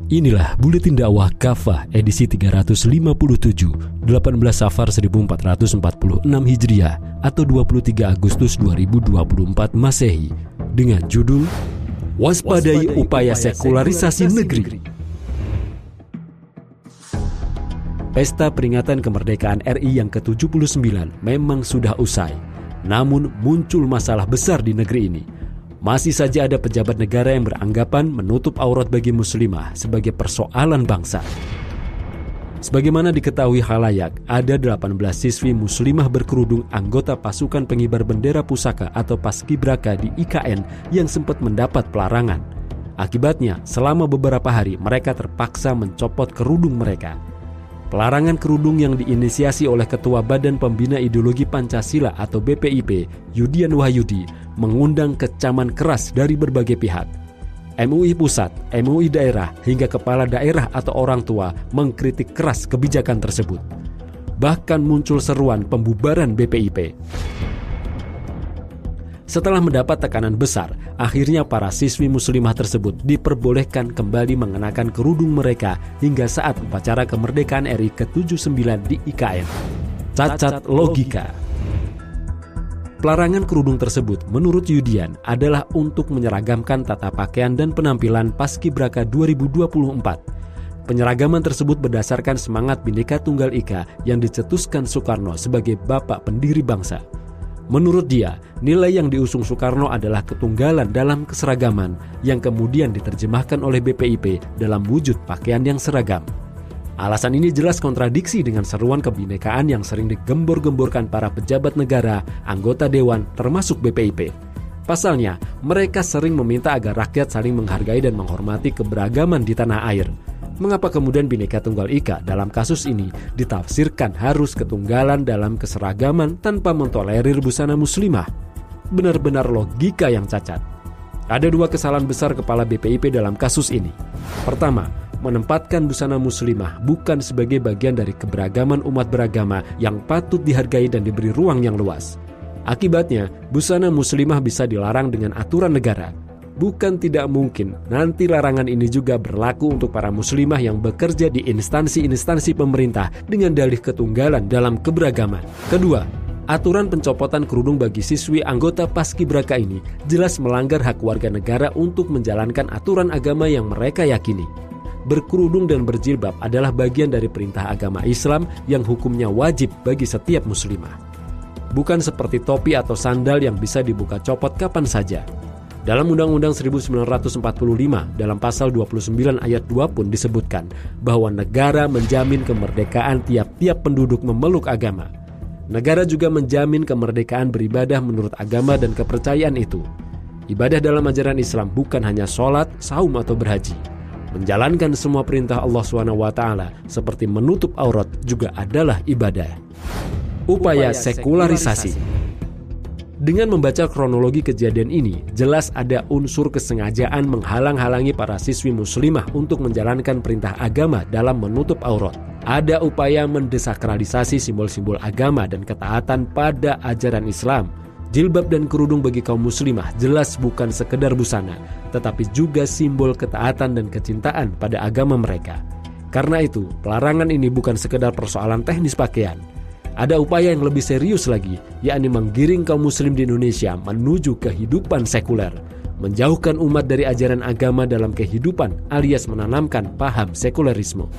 Inilah Buletin Dakwah Kafah edisi 357, 18 Safar 1446 Hijriah atau 23 Agustus 2024 Masehi dengan judul Waspadai Upaya Sekularisasi Negeri. Pesta peringatan kemerdekaan RI yang ke-79 memang sudah usai. Namun muncul masalah besar di negeri ini. Masih saja ada pejabat negara yang beranggapan menutup aurat bagi muslimah sebagai persoalan bangsa. Sebagaimana diketahui khalayak, ada 18 siswi muslimah berkerudung anggota pasukan pengibar bendera pusaka atau paskibraka di IKN yang sempat mendapat pelarangan. Akibatnya, selama beberapa hari mereka terpaksa mencopot kerudung mereka. Pelarangan kerudung yang diinisiasi oleh Ketua Badan Pembina Ideologi Pancasila atau BPIP, Yudian Wahyudi, mengundang kecaman keras dari berbagai pihak. MUI Pusat, MUI Daerah, hingga kepala daerah atau orang tua mengkritik keras kebijakan tersebut. Bahkan muncul seruan pembubaran BPIP. Setelah mendapat tekanan besar, akhirnya para siswi muslimah tersebut diperbolehkan kembali mengenakan kerudung mereka hingga saat upacara kemerdekaan RI ke-79 di IKN. Cacat logika. Pelarangan kerudung tersebut menurut Yudian adalah untuk menyeragamkan tata pakaian dan penampilan Paskibraka 2024. Penyeragaman tersebut berdasarkan semangat Bhinneka Tunggal Ika yang dicetuskan Soekarno sebagai bapak pendiri bangsa. Menurut dia, nilai yang diusung Soekarno adalah ketunggalan dalam keseragaman yang kemudian diterjemahkan oleh BPIP dalam wujud pakaian yang seragam. Alasan ini jelas kontradiksi dengan seruan kebinekaan yang sering digembor-gemborkan para pejabat negara, anggota dewan, termasuk BPIP. Pasalnya, mereka sering meminta agar rakyat saling menghargai dan menghormati keberagaman di tanah air. Mengapa kemudian Bhinneka Tunggal Ika dalam kasus ini ditafsirkan harus ketunggalan dalam keseragaman tanpa mentolerir busana muslimah? Benar-benar logika yang cacat. Ada dua kesalahan besar kepala BPIP dalam kasus ini. Pertama, menempatkan busana muslimah bukan sebagai bagian dari keberagaman umat beragama yang patut dihargai dan diberi ruang yang luas. Akibatnya, busana muslimah bisa dilarang dengan aturan negara. Bukan tidak mungkin nanti larangan ini juga berlaku untuk para muslimah yang bekerja di instansi-instansi pemerintah dengan dalih ketunggalan dalam keberagaman. Kedua, aturan pencopotan kerudung bagi siswi anggota Paskibraka ini jelas melanggar hak warga negara untuk menjalankan aturan agama yang mereka yakini. Berkerudung dan berjilbab adalah bagian dari perintah agama Islam yang hukumnya wajib bagi setiap muslimah. Bukan seperti topi atau sandal yang bisa dibuka copot kapan saja. Dalam Undang-Undang 1945, dalam pasal 29 ayat 2 pun disebutkan bahwa negara menjamin kemerdekaan tiap-tiap penduduk memeluk agama. Negara juga menjamin kemerdekaan beribadah menurut agama dan kepercayaan itu. Ibadah dalam ajaran Islam bukan hanya sholat, saum atau berhaji. Menjalankan semua perintah Allah SWT seperti menutup aurat juga adalah ibadah. Upaya sekularisasi. Dengan membaca kronologi kejadian ini, jelas ada unsur kesengajaan menghalang-halangi para siswi muslimah untuk menjalankan perintah agama dalam menutup aurat. Ada upaya mendesakralisasi simbol-simbol agama dan ketaatan pada ajaran Islam. Jilbab dan kerudung bagi kaum muslimah jelas bukan sekedar busana, tetapi juga simbol ketaatan dan kecintaan pada agama mereka. Karena itu, pelarangan ini bukan sekedar persoalan teknis pakaian. Ada upaya yang lebih serius lagi, yakni menggiring kaum muslim di Indonesia menuju kehidupan sekuler, menjauhkan umat dari ajaran agama dalam kehidupan alias menanamkan paham sekulerisme.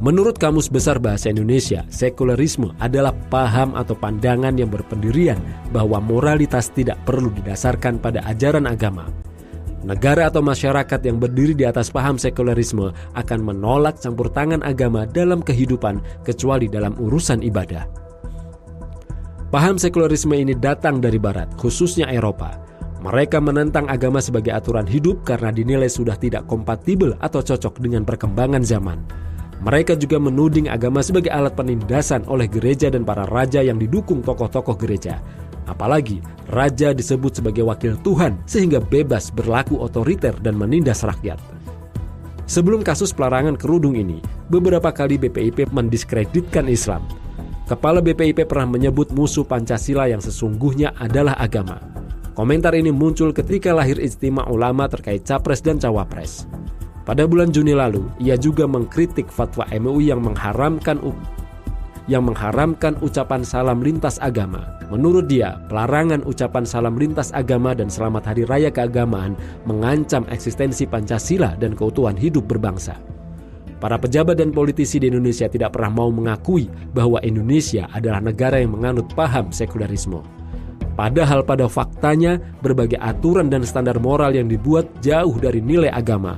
Menurut Kamus Besar Bahasa Indonesia, sekulerisme adalah paham atau pandangan yang berpendirian bahwa moralitas tidak perlu didasarkan pada ajaran agama. Negara atau masyarakat yang berdiri di atas paham sekulerisme akan menolak campur tangan agama dalam kehidupan kecuali dalam urusan ibadah. Paham sekulerisme ini datang dari Barat, khususnya Eropa. Mereka menentang agama sebagai aturan hidup karena dinilai sudah tidak kompatibel atau cocok dengan perkembangan zaman. Mereka juga menuding agama sebagai alat penindasan oleh gereja dan para raja yang didukung tokoh-tokoh gereja. Apalagi raja disebut sebagai wakil Tuhan sehingga bebas berlaku otoriter dan menindas rakyat. Sebelum kasus pelarangan kerudung ini, beberapa kali BPIP mendiskreditkan Islam. Kepala BPIP pernah menyebut musuh Pancasila yang sesungguhnya adalah agama. Komentar ini muncul ketika lahir Ijtima Ulama terkait Capres dan Cawapres. Pada bulan Juni lalu, ia juga mengkritik fatwa MUI yang mengharamkan ucapan salam lintas agama. Menurut dia, pelarangan ucapan salam lintas agama dan selamat hari raya keagamaan mengancam eksistensi Pancasila dan keutuhan hidup berbangsa. Para pejabat dan politisi di Indonesia tidak pernah mau mengakui bahwa Indonesia adalah negara yang menganut paham sekularisme. Padahal pada faktanya, berbagai aturan dan standar moral yang dibuat jauh dari nilai agama.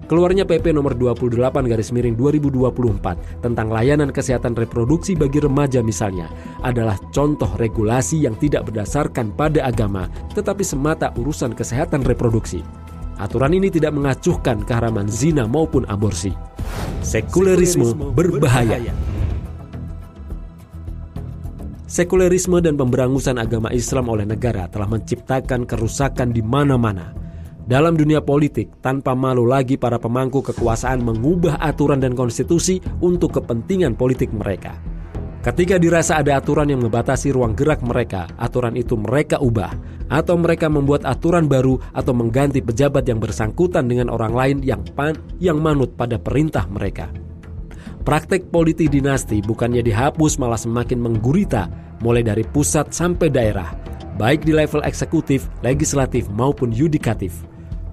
Keluarnya PP nomor 28/2024 tentang layanan kesehatan reproduksi bagi remaja misalnya adalah contoh regulasi yang tidak berdasarkan pada agama, tetapi semata urusan kesehatan reproduksi. Aturan ini tidak mengacuhkan keharaman zina maupun aborsi. Sekularisme berbahaya. Sekularisme dan pemberangusan agama Islam oleh negara telah menciptakan kerusakan di mana-mana. Dalam dunia politik, tanpa malu lagi para pemangku kekuasaan mengubah aturan dan konstitusi untuk kepentingan politik mereka. Ketika dirasa ada aturan yang membatasi ruang gerak mereka, aturan itu mereka ubah. Atau mereka membuat aturan baru atau mengganti pejabat yang bersangkutan dengan orang lain yang manut pada perintah mereka. Praktek politik dinasti bukannya dihapus malah semakin menggurita, mulai dari pusat sampai daerah, baik di level eksekutif, legislatif maupun yudikatif.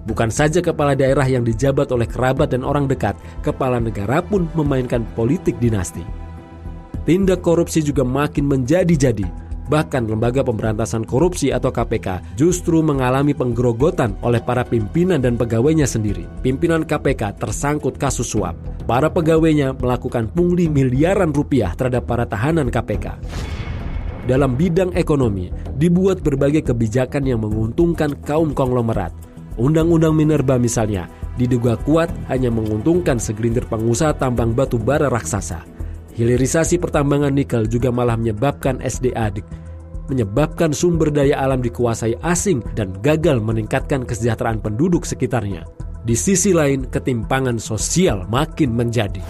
Bukan saja kepala daerah yang dijabat oleh kerabat dan orang dekat, kepala negara pun memainkan politik dinasti. Tindak korupsi juga makin menjadi-jadi. Bahkan Lembaga Pemberantasan Korupsi atau KPK justru mengalami penggerogotan oleh para pimpinan dan pegawainya sendiri. Pimpinan KPK tersangkut kasus suap. Para pegawainya melakukan pungli miliaran rupiah terhadap para tahanan KPK. Dalam bidang ekonomi, dibuat berbagai kebijakan yang menguntungkan kaum konglomerat. Undang-undang Minerba misalnya, diduga kuat hanya menguntungkan segelintir pengusaha tambang batu bara raksasa. Hilirisasi pertambangan nikel juga malah menyebabkan sumber daya alam dikuasai asing dan gagal meningkatkan kesejahteraan penduduk sekitarnya. Di sisi lain, ketimpangan sosial makin menjadi.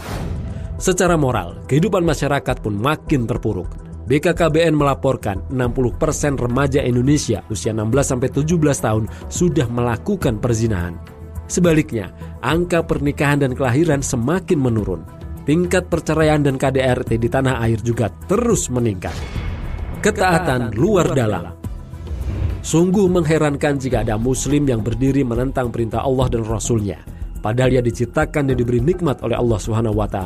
Secara moral, kehidupan masyarakat pun makin terpuruk. BKKBN melaporkan 60% remaja Indonesia usia 16-17 tahun sudah melakukan perzinahan. Sebaliknya, angka pernikahan dan kelahiran semakin menurun. Tingkat perceraian dan KDRT di tanah air juga terus meningkat. Ketaatan luar dalam. Sungguh mengherankan jika ada muslim yang berdiri menentang perintah Allah dan Rasul-Nya. Padahal ia diciptakan dan diberi nikmat oleh Allah SWT.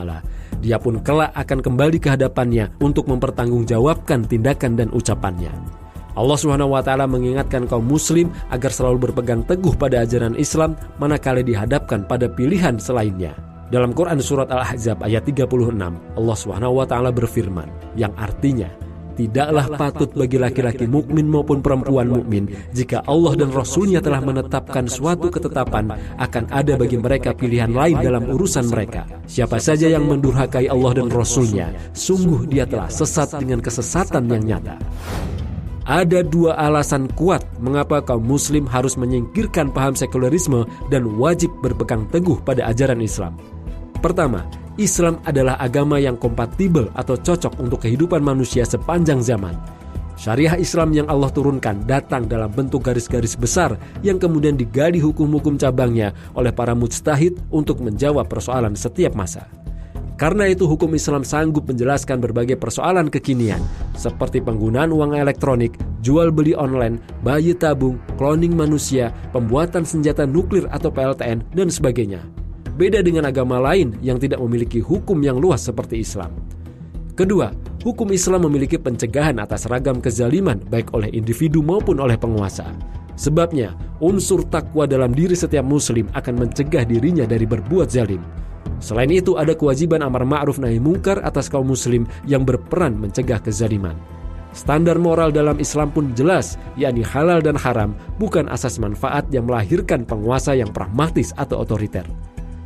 Dia pun kelak akan kembali ke hadapannya untuk mempertanggungjawabkan tindakan dan ucapannya. Allah SWT mengingatkan kaum muslim agar selalu berpegang teguh pada ajaran Islam manakala dihadapkan pada pilihan selainnya. Dalam Quran Surat Al-Ahzab ayat 36, Allah SWT berfirman, yang artinya, tidaklah patut bagi laki-laki mukmin maupun perempuan mukmin jika Allah dan Rasul-Nya telah menetapkan suatu ketetapan akan ada bagi mereka pilihan lain dalam urusan mereka. Siapa saja yang mendurhakai Allah dan Rasul-Nya, sungguh dia telah sesat dengan kesesatan yang nyata. Ada dua alasan kuat mengapa kaum muslim harus menyingkirkan paham sekularisme dan wajib berpegang teguh pada ajaran Islam. Pertama, Islam adalah agama yang kompatibel atau cocok untuk kehidupan manusia sepanjang zaman. Syariah Islam yang Allah turunkan datang dalam bentuk garis-garis besar yang kemudian digali hukum-hukum cabangnya oleh para mujtahid untuk menjawab persoalan setiap masa. Karena itu hukum Islam sanggup menjelaskan berbagai persoalan kekinian seperti penggunaan uang elektronik, jual beli online, bayi tabung, cloning manusia, pembuatan senjata nuklir atau PLTN, dan sebagainya. Beda dengan agama lain yang tidak memiliki hukum yang luas seperti Islam. Kedua, hukum Islam memiliki pencegahan atas ragam kezaliman baik oleh individu maupun oleh penguasa. Sebabnya, unsur takwa dalam diri setiap muslim akan mencegah dirinya dari berbuat zalim. Selain itu, ada kewajiban amar ma'ruf nahi mungkar atas kaum muslim yang berperan mencegah kezaliman. Standar moral dalam Islam pun jelas, yakni halal dan haram bukan asas manfaat yang melahirkan penguasa yang pragmatis atau otoriter.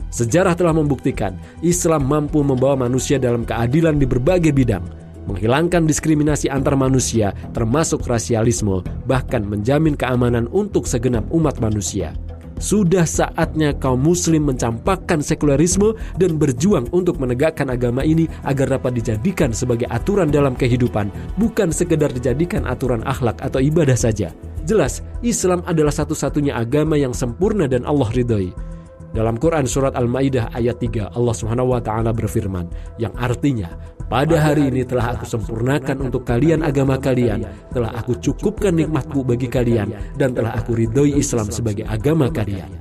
Sejarah telah membuktikan Islam mampu membawa manusia dalam keadilan di berbagai bidang, menghilangkan diskriminasi antar manusia termasuk rasialisme, bahkan menjamin keamanan untuk segenap umat manusia. Sudah saatnya kaum muslim mencampakkan sekularisme dan berjuang untuk menegakkan agama ini agar dapat dijadikan sebagai aturan dalam kehidupan, bukan sekedar dijadikan aturan akhlak atau ibadah saja. Jelas, Islam adalah satu-satunya agama yang sempurna dan Allah ridhoi. Dalam Quran surat Al-Maidah ayat 3, Allah Subhanahu wa taala berfirman, yang artinya, pada hari ini telah aku sempurnakan untuk kalian agama kalian, telah aku cukupkan nikmatku bagi kalian, dan telah aku ridhoi Islam sebagai agama kalian.